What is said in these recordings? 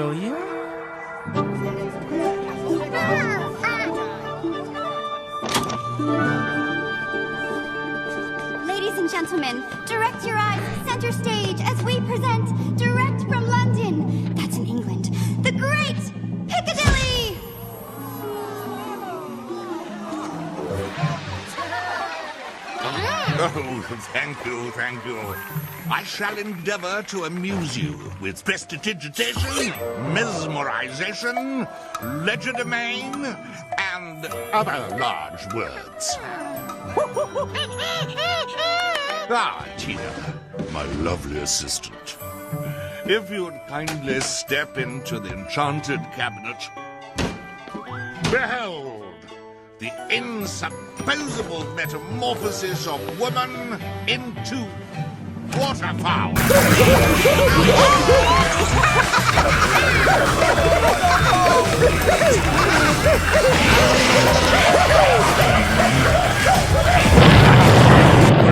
Will you? Ladies and gentlemen, direct your eyes center stage as we present, direct from London, that's in England, the great Piccadilly! Oh, thank you, thank you. I shall endeavor to amuse you with prestidigitation, mesmerization, legerdemain, and other large words. Ah, Tina, my lovely assistant. If you would kindly step into the enchanted cabinet. Behold, the insupposable metamorphosis of woman into Waterfowl. For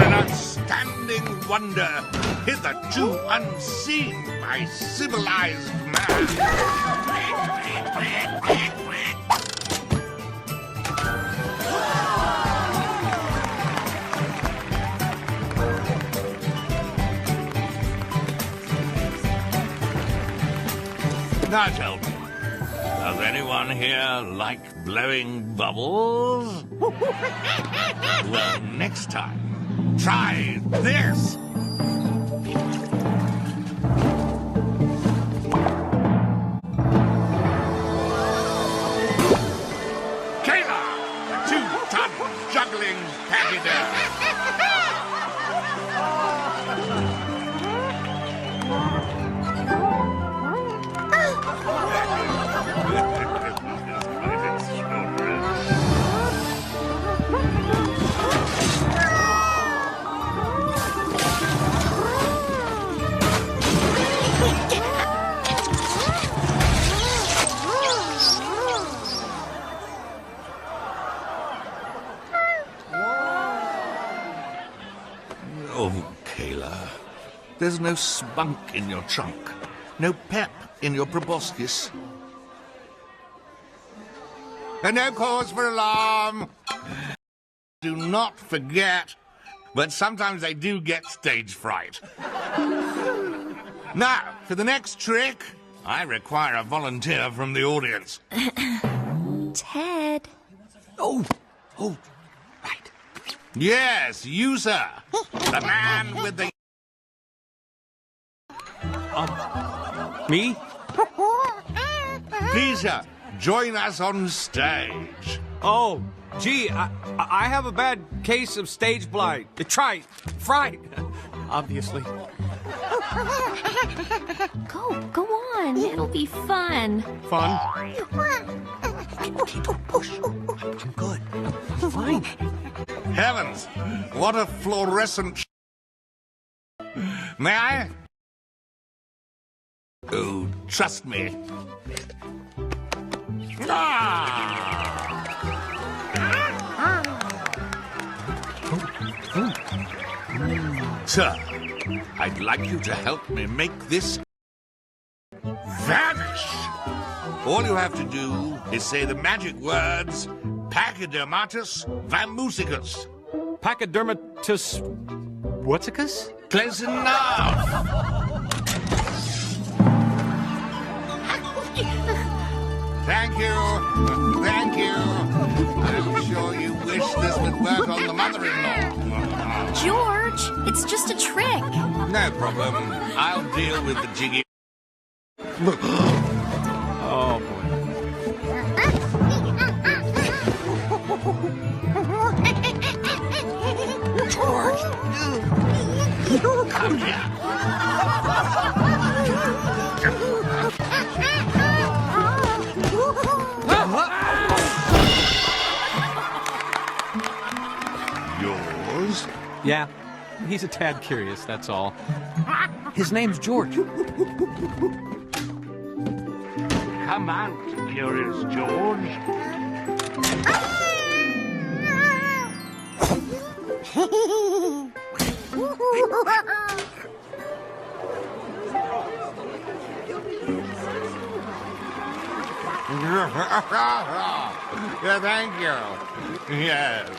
an outstanding wonder, hitherto unseen by civilized man. Now tell me, does anyone here like blowing bubbles? Well, next time, try this. Kayla, 2-ton juggling Piccadilly. Oh, Kayla, there's no spunk in your trunk, no pep in your proboscis. And no cause for alarm. Do not forget, but sometimes I do get stage fright. Now, for the next trick, I require a volunteer from the audience. Ted. Oh, right. Yes, you, sir. The man with the... Me? Please, sir, join us on stage. Oh, gee, I have a bad case of stage fright, obviously. Go on. It'll be fun. Fun? Push. I'm good. I'm fine. Heavens, what a fluorescent... May I? Oh, trust me. Sir, I'd like you to help me make this vanish. All you have to do is say the magic words Pachydermatus vamusicus. Pachydermatus... whatsicus? Close enough. Thank you. I'm sure you wish this would work on the mother-in-law. George, it's just a trick. No problem. I'll deal with the jiggy. Oh, boy. George! Come here. Yours? Yeah, he's a tad curious, that's all. His name's George. Come out, Curious George. Yeah, thank you. Yes.